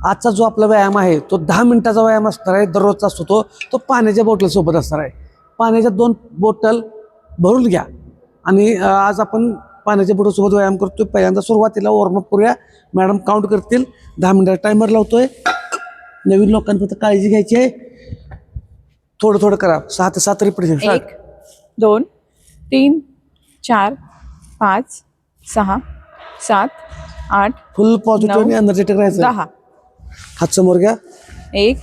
आजचा जो आपला व्यायाम आहे तो 10 मिनिटाचा व्यायाम असणार आहे, दररोजचा असतो तो. तो पाण्याच्या बॉटलसोबत असणार आहे. पाण्याच्या 2 बॉटल भरून घ्या आणि आज आपण पाण्याच्या बॉटलसोबत व्यायाम करतोय. पहिल्यांदा सुरुवातीला वॉर्मअप करूया. मॅडम काउंट करतील. 10 मिनिटाचा टायमर लावतोय. नवीन लोकांनी फक्त काळजी घ्यायची आहे. थोडं थोडं करा. 6 ते 7 रिपीट. 1 2 3 4 5 6 7 8 फुल पॉझिटिव्ह आणि एनर्जेटिक राहायचं. 10 हात समोर घ्या. 1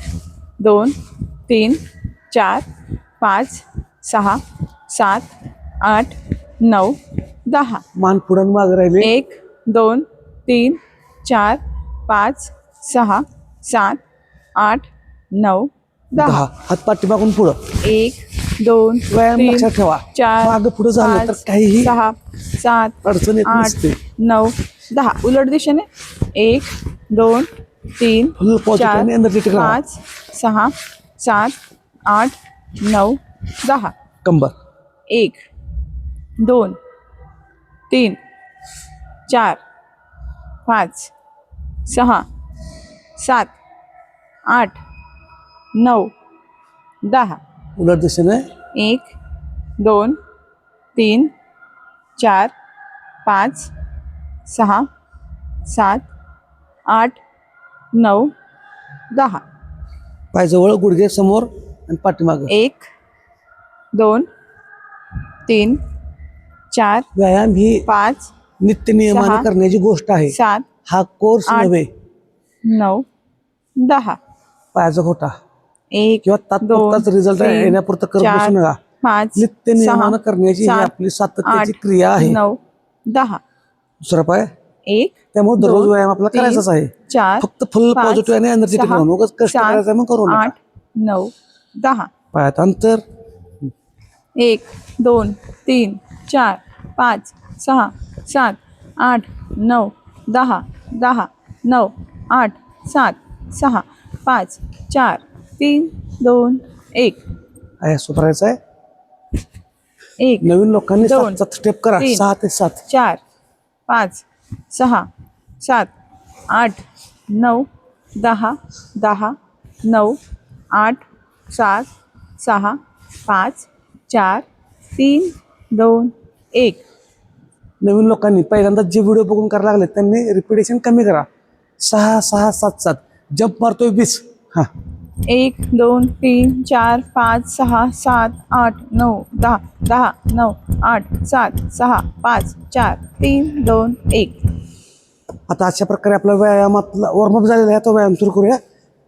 2 3 4 5 6 7 8 9 10 मान पुढे मागे राहिले. 1 2 3 4 5 6 7 8 9 10 हात पाठीमागून पुढं. 1 2 व्यायाम 3 लक्षात ठेवा. 4 मागं पुढे झालं तर 5 काहीही 6 7 अडचण येत 8 नसते. 9 10 उलट दिशेने 1 2 3 फुल पॉझिटिव्ह आणि 4 एनर्जेटिक राहा. 5 6 7 8 9 10 कंबर. 1 2 3 4 5 6 7 8 9 10 उलट दिशेने 1 2 3 4 5 6 7 8 9 10 पायजवळ, गुडघे समोर आणि पाठीमागं. 1 2 3 4 व्यायाम ही 5 नित्य नियमाने 6 करण्याची गोष्ट आहे. 7 हा कोर्स 8 नव्हे. 9 10 पायाचा खोटा 1 किंवा तात्पुरताच रिझल्ट येण्यापुरतं करत बसू नका. 5 नित्य नियमानं करण्याची ही 7 आपली सातत्याची क्रिया आहे. 9 10 दुसरा पाय. 1 त्यामुळे दररोज व्यायाम आपल्याला करायचाच आहे. 4 फक्त फुल पॉझिटिव्ह आणि एनर्जेटिक राहून उगाच कष्ट करायचं मग करू नका. 8 9 10 पायात अंतर. 1 2 3 4 5 6 7 8 9 10 10 9 8 7 6 5 4 3 2 1 आहे असं करायचं आहे. 1 नवीन लोकांनी 2 7 स्टेप करा. 3 6 ते 7. 4 5 6 7 8 9 10 10 9 8 7 6 5 4 3 2 1 नवीन लोकांनी पहिल्यांदा जे व्हिडिओ बघून करायला लागले त्यांनी रिपिटेशन कमी करा. 6 6 7 7. जंप मारतोय 20. हा 1 2 3 4 5 6 7 8 9 10 10 9 8 7 6 5 4 3 2 1 आता अशा प्रकारे आपला व्यायामातला वॉर्मअप झालेला आहे. तो व्यायाम सुरू करूया.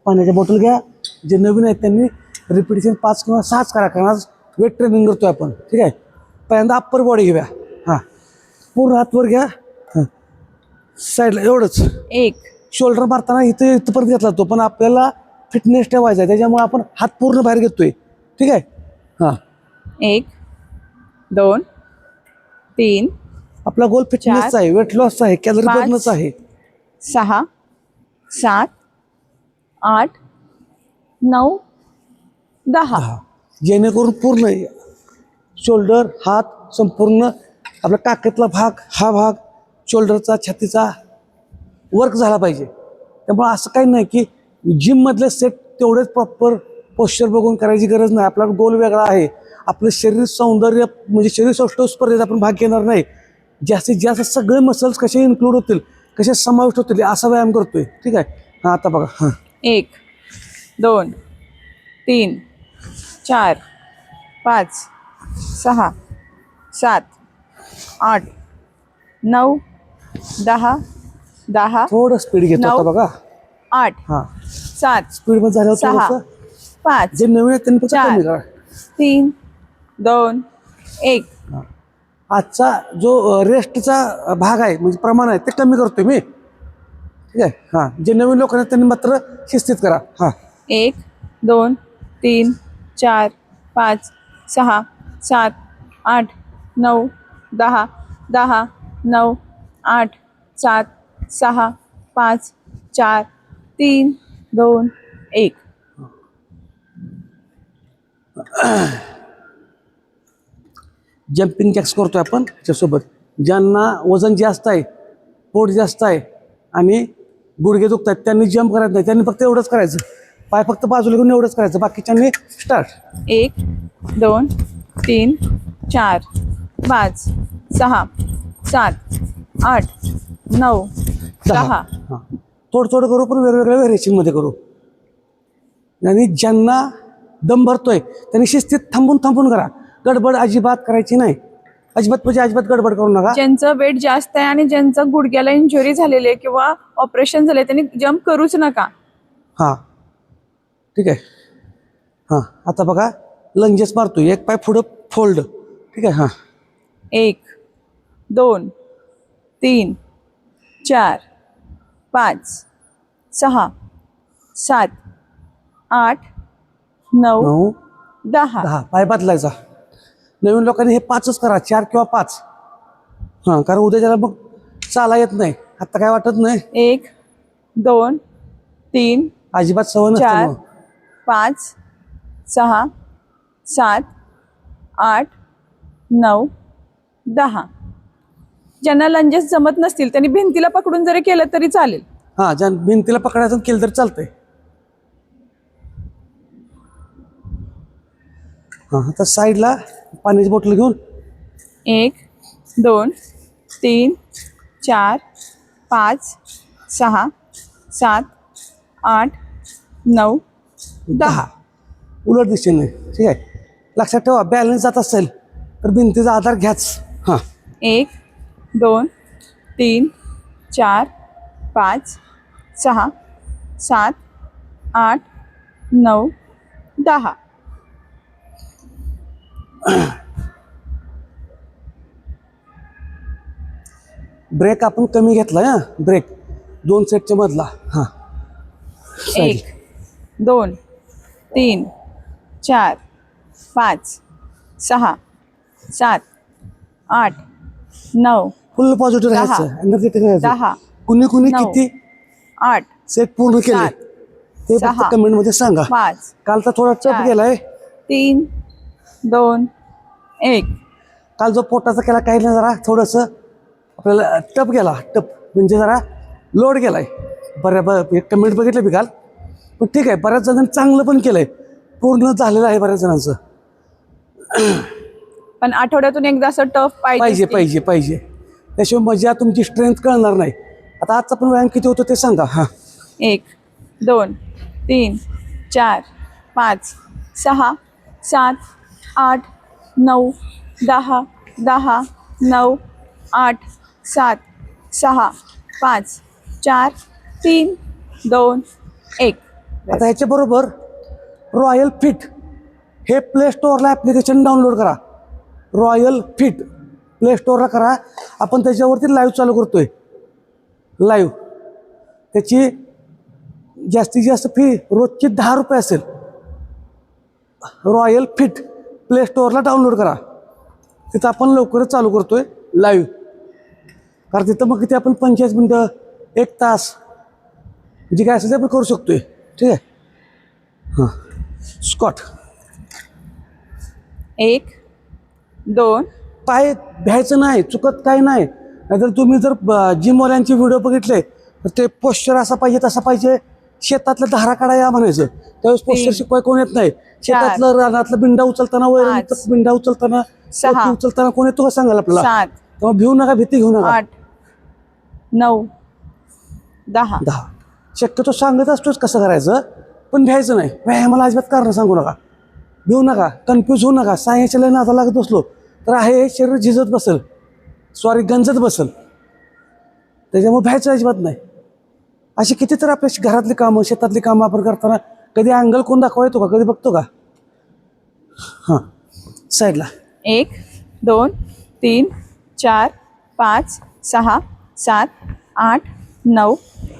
पाण्याच्या बॉटल घ्या. जे नवीन आहेत त्यांनी रिपिटेशन 5 किंवा 6 करा, कारण आज वेट ट्रेनिंग करतोय आपण. ठीक आहे. पहिल्यांदा अप्पर बॉडी घेऊया. हां पूर्ण हात वर घ्या. हां साईडला एवढंच. 1 शोल्डर मारताना इथपर्यंत घेतला तो, पण आपल्याला फिटनेस ठेवायचा आहे त्याच्यामुळे आपण हात पूर्ण बाहेर घेतोय. ठीक आहे. हां 1 2 3 आपला गोल फिटनेसचा आहे, वेट लॉसचा आहे, कॅलरी 5 बर्नचा आहे. 6 7 8 9 10 जेणेकरून पूर्ण शोल्डर, हात संपूर्ण आपला टाकेतला भाग, हा भाग शोल्डरचा, छातीचा वर्क झाला पाहिजे. त्यामुळे असं काही नाही की जिममधले सेट तेवढेच प्रॉपर पोश्चर बघून करायची गरज नाही. आपला गोल वेगळा आहे. आपलं शरीर सौंदर्य म्हणजे शरीर सौष्ठव स्पर्धेत आपण भाग घेणार नाही. जास्तीत जास्त सगळे मसल्स कसे इन्क्लूड होतील, कसे समाविष्ट होतील असा व्यायाम करतोय. ठीक आहे. हां आता बघा. हां 1 2 3 4 5 6 7 8 9 10 10 थोडं स्पीड घेतो आता बघा. 8 हां 7 स्पीडमध्ये झाल्यावर 6 थोडंसं 5 जे नवीन आहेत त्यांनी फक्त 4 कमी करा. 3 2 1 आजचा जो रेस्टचा भाग आहे म्हणजे प्रमाण आहे ते कमी करतोय मी. ठीक आहे. हां जे नवीन लोक आहेत त्यांनी मात्र शिस्तीत करा. हां 1 2 3 4 5 6 7 8 9 10 10 9 8 7 6 5 4 3 2 1 जम्पिंग जॅक्स करतोय आपण त्याच्यासोबत. ज्यांना वजन जास्त आहे, पोट जास्त आहे आणि गुडघे दुखतात त्यांनी जम्प करायचं नाही, त्यांनी फक्त एवढंच करायचं, पाय फक्त बाजूला घेऊन एवढंच करायचं, बाकीच्यांनी स्टार्ट. 1 2 3 4 5 6 7 8 9 10. हां थोडं थोडं करू, पण वेगवेगळ्या व्हेरिएशनमध्ये करू. आणि ज्यांना दम भरतोय त्यांनी शिस्तीत थांबून थांबून करा, गडबड अजिबात करायची नाही, अजिबात म्हणजे अजिबात गडबड करू नका. ज्यांचं वेट जास्त आहे आणि ज्यांचं गुडघ्याला इंजुरी झालेली आहे किंवा ऑपरेशन झाले त्यांनी जम्प करूच नका. हां ठीक आहे. हां आता बघा लंजेस मारतोय, एक पाय पुढं फोल्ड. ठीक आहे. हां 1 2 3 4 5 6 7 8 9 9 10. 10 पाय बदलायचा. नवीन लोकांनी हे 5च करा, 4 किंवा 5. हां कारण उद्या त्याला मग चाला येत नाही, आता काय वाटत नाही. 1 2 3 अजिबात सवय नसते 4 मग. 5 6 7 8 9 10. ज्यांना लंजेस जमत नसतील त्यांनी भिंतीला पकडून जरी केलं तरी चालेल. हां ज्या भिंतीला पकडायचं केलं तर चालतंय. हां आता साईडला पाण्याची बॉटल घेऊन 1 2 3 4 5 6 7 8 9 10 उलट दिशेने. ठीक आहे. लक्षात ठेवा बॅलन्स जात असेल तर भिंतीचा आधार घ्याच. हां 1 2 3 4 5 6 7 8 9 10. ब्रेक आपण कमी घेतला. हां ब्रेक 2 सेटच्या मधला. हां 1 2 3 4 5 6 7 8 9 फुल पॉझिटिव्ह 10 राहायचं, एनर्जेटिक राहायचं. 10 कुणी कुणी 9 किती 8 सेट पूर्ण केले 7 ते फक्त 6 कमेंटमध्ये सांगा. 5 कालचा थोडा टप 4 गेलाय. 3 2 1. काल जो पोटाचा केला काही नाही, जरा थोडंसं आपल्याला टप गेला. टप म्हणजे जरा लोड गेलाय. एक कमेंट बघितलं मी काल, पण ठीक आहे. बऱ्याच जणांनी चांगलं पण केलंय, पूर्ण झालेलं आहे बऱ्याच जणांचं. पण आठवड्यातून एकदा असं टफ पाहिजे पाहिजे पाहिजे, त्याशिवाय मजा तुमची स्ट्रेंथ कळणार नाही. आता आजचा पण व्यायाम किती होतो ते सांगा. हां 1 2 3 4 5 6 7 8 9 10 10 9 8 7 6 5 4 3 2 1. आता ह्याच्याबरोबर रॉयल फिट हे प्ले स्टोअरला ॲप्लिकेशन डाउनलोड करा. रॉयल फिट प्ले स्टोअरला करा. आपण त्याच्यावरती लाईव्ह चालू करतोय. लाईव्ह त्याची जास्तीत जास्त फी रोजची 10 रुपये असेल. रॉयल फिट प्ले स्टोअरला डाउनलोड करा. तिथं आपण लवकरच चालू करतोय लाईव्ह. कारण तिथं मग किती आपण 45 मिनटं 1 तास जे काय असेल ते आपण करू शकतोय. ठीक आहे. हां स्कॉट 1 2 पाय भ्यायचं नाही, चुकत काय नाही. नाहीतर तुम्ही जर जिमवाल्यांचे व्हिडिओ बघितले तर ते पोश्चर असा पाहिजे तसा पाहिजे, शेतातल्या धारा काढा या म्हणायचं. त्यावेळेस पोश्चर शिकवाय कोण येत नाही. शेतातलं रानातलं बिंडा उचलताना बिंडा उचलताना 6 उचलताना कोण येतो का सांगाल आपल्याला. 7 तेव्हा भिऊ नका, भीती घेऊ नका. 8 9 10. 10 शक्यतो सांगत असतोच कसं करायचं, पण भ्यायचं नाही. व्यायामाला अजिबात कारण सांगू नका, भिऊ नका, कन्फ्यूज होऊ नका. सायन्सच्या नादा लागत बसलो तर आहे हे शरीर झिजत बसेल, गंजत बसेल. त्याच्यामुळे भ्यायचं अजिबात नाही. अशी किती तर आपल्या घरातली कामं शेतातली कामं आपण करताना कधी अँगल कोण दाखवा येतो का, कधी बघतो का. हां साईडला 1 2 3 4 5 6 7 8 9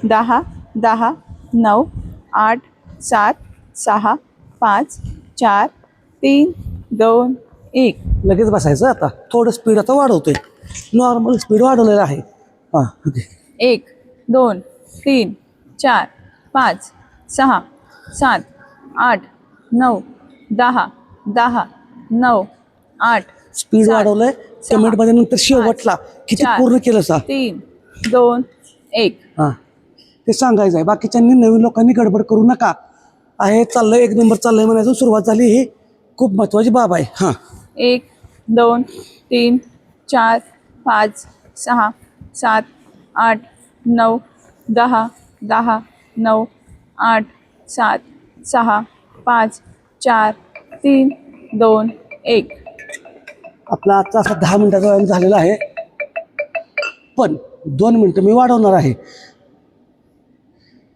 10 10 9 8 7 6 5 4 3 2 1. लगेच बसायचं. आता थोडं स्पीड आता वाढवतोय, नॉर्मल स्पीड वाढवलेलं आहे. हां ओके. 1 2 3 4 5 6 7 8 9 10 10 9 8. स्पीड 7 वाढवलंय. 6 कमेंटमध्ये नंतर शेवटला किती 4 पूर्ण केलं सा. 3 2 1. हां ते सांगायचं आहे. बाकीच्यांनी नवीन लोकांनी गडबड करू नका. आहे चाललंय, 1 नंबर चाललंय म्हणायचं सुरुवात झाली, ही खूप महत्त्वाची बाब आहे. हां 1 2 3 4 5 6 7 8 9 10 10 9 8 7 6 5 4 3 2 1. आपला आजचा असा 10 मिनिटाचा व्यायाम झालेला आहे, पण 2 मिनटं मी वाढवणार आहे.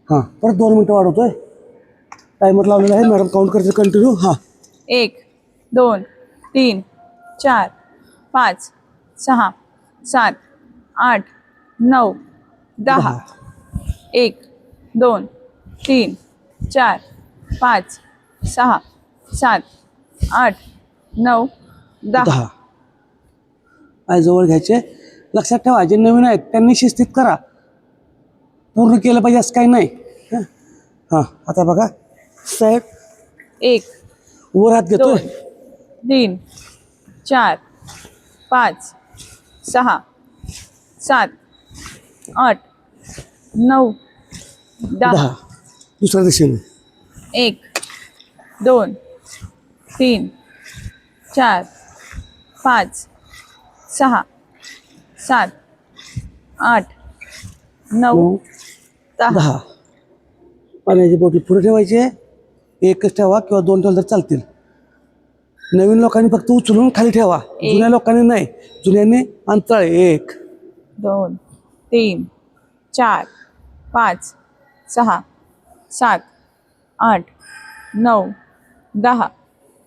हां परत 2 मिनटं वाढवतोय. टायमर लावलेला आहे, मॅडम काउंट करते कंटिन्यू. हां 1 2 3 4 5 6 7 8 9 10 1 2 3 4 5 6 7 8 9 10. 10 जवळ घ्यायचे. लक्षात ठेवा, जे नवीन आहेत त्यांनी शिस्तीत करा, पूर्ण केलं पाहिजे असं काही नाही. हां आता बघा, साहेब 1 वर हात 2 घेतोय. 3 4 5 6 7 8 9 10. 10 दुसऱ्या दिशेने. 1 2 3 4 5 6 7 8 9 10. 10 पाण्याची बॉटल पुढे ठेवायची आहे. एकच ठेवा किंवा 2 ठेवलं तर चालतील. नवीन लोकांनी फक्त उचलून खाली ठेवा, जुन्या लोकांनी नाही. जुन्यांनी अंतराळ 1 2 3 4 5 6 7 8 9 10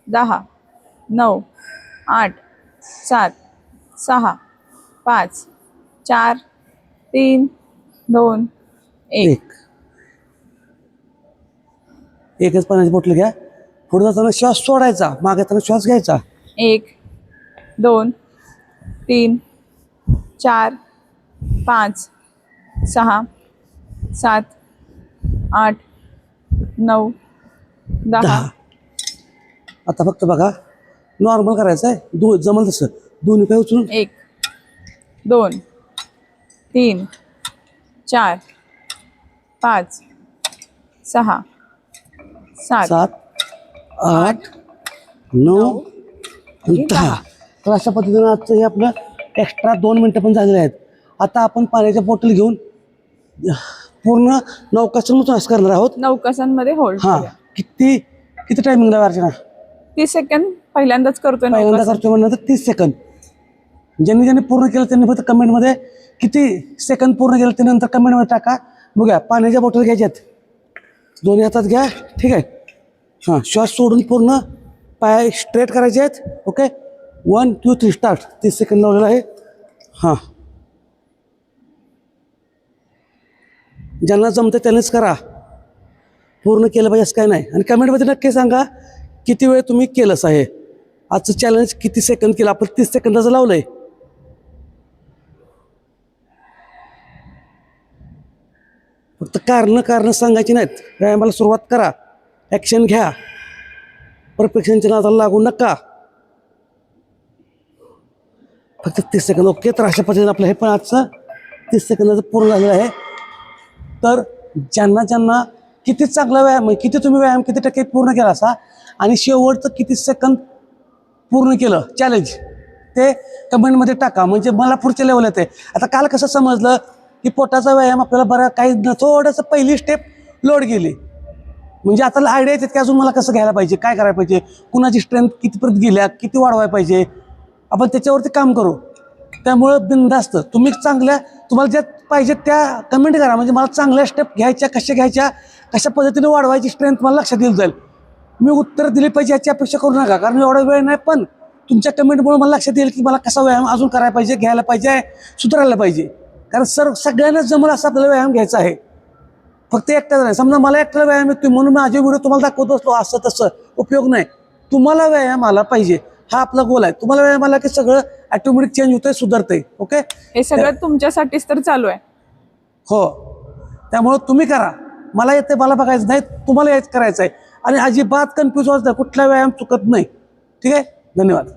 10 9 8 7 6 5 4 3 2 1. एकच पाण्याची बॉटल घ्या. पुढे जाताना श्वास सोडायचा, मागे जाताना श्वास घ्यायचा. 1 2 3 4 5 6 7 8 9 10. 10 आता फक्त बघा, नॉर्मल करायचं आहे, जमल तसं. दोन्ही पाय उचलून 1 2 3 4 5 6 7 7 8 9 10. तर अशा पद्धतीनं आजचं हे आपलं एक्स्ट्रा 2 मिनटं पण झालेले आहेत. आता आपण पाण्याच्या बॉटल घेऊन पूर्ण नौकासन करणार आहोत. नौकासनमध्ये होल्ड हां किती किती टायमिंगला अर्चना? 30 सेकंद पहिल्यांदाच करतोय पहिल्यांदा नौकासन. करतो म्हणलं तर 30 सेकंद. ज्यांनी ज्यांनी पूर्ण केलं त्यांनी फक्त कमेंटमध्ये किती सेकंद पूर्ण केलं ते नंतर कमेंटमध्ये टाका. बघूया. पाण्याच्या बॉटल घ्यायच्यात, दोन्ही हातात घ्या. ठीक आहे. हां श्वास सोडून पूर्ण पाय स्ट्रेट करायचे आहेत. Okay 1 2 3 start. 30 सेकंद लावलेलं आहे. हां ज्यांना जमतं त्यांनीच करा, पूर्ण केलं पाहिजे असं काय नाही. आणि कमेंटमध्ये नक्की सांगा किती वेळ तुम्ही केलंच आहे. आजचं चॅलेंज किती सेकंद केलं आपण? 30 सेकंदाचं लावलं आहे. फक्त कारणं सांगायची नाहीत. व्यायामाला सुरुवात करा, ॲक्शन घ्या, परफेक्शनच्या नादाला लागू नका. फक्त 30 सेकंद. ओके. तर अशा पद्धतीने आपलं हे पण आजचं 30 सेकंदाचं पूर्ण झालेलं आहे. तर ज्यांना ज्यांना किती चांगला व्यायाम आहे, किती तुम्ही व्यायाम किती टक्के पूर्ण केला असा आणि शेवटचं किती सेकंद पूर्ण केलं चॅलेंज ते कमेंटमध्ये टाका, म्हणजे मला पुढच्या लेवल येते. आता काल कसं समजलं की पोटाचा व्यायाम आपल्याला बरा काही थोडंसं पहिली स्टेप लोड गेली, म्हणजे आता आयडिया येतात की अजून मला कसं घ्यायला पाहिजे, काय करायला पाहिजे, कुणाची स्ट्रेंथ कितीपर्यंत गेल्या, किती वाढवायला पाहिजे, आपण त्याच्यावरती काम करू. त्यामुळं बिनधास्त तुम्ही तुम्हाला ज्या पाहिजे त्या कमेंट करा, म्हणजे मला चांगल्या स्टेप घ्यायच्या, कशा पद्धतीने वाढवायची स्ट्रेंथ मला लक्षात येईल जाईल. मी उत्तर दिली पाहिजे याची अपेक्षा करू नका, कारण एवढा वेळ नाही. पण तुमच्या कमेंटमुळे मला लक्षात येईल की मला कसा व्यायाम अजून करायला पाहिजे, घ्यायला पाहिजे, सुधारायला पाहिजे. कारण सगळ्यांनाच जमल असा आपल्याला व्यायाम घ्यायचा आहे. फक्त एकट्याचा नाही. समजा मला एकट्याला व्यायाम येतोय म्हणून माझे व्हिडिओ तुम्हाला दाखवत असतो असं तसं उपयोग नाही. तुम्हाला व्यायाम आला पाहिजे, हा आपला गोल आहे. तुम्हाला व्यायाम आला की सगळं ऑटोमॅटिक चेंज होतंय, सुधारतंय. ओके. हे सगळं तुमच्यासाठीच तर चालू आहे. हो. त्यामुळं तुम्ही करा. मला येते, मला बघायचं नाही, तुम्हाला याच करायचं आहे. आणि अजिबात कन्फ्यूज व्हायचं नाही, कुठला व्यायाम चुकत नाही. ठीक आहे. धन्यवाद.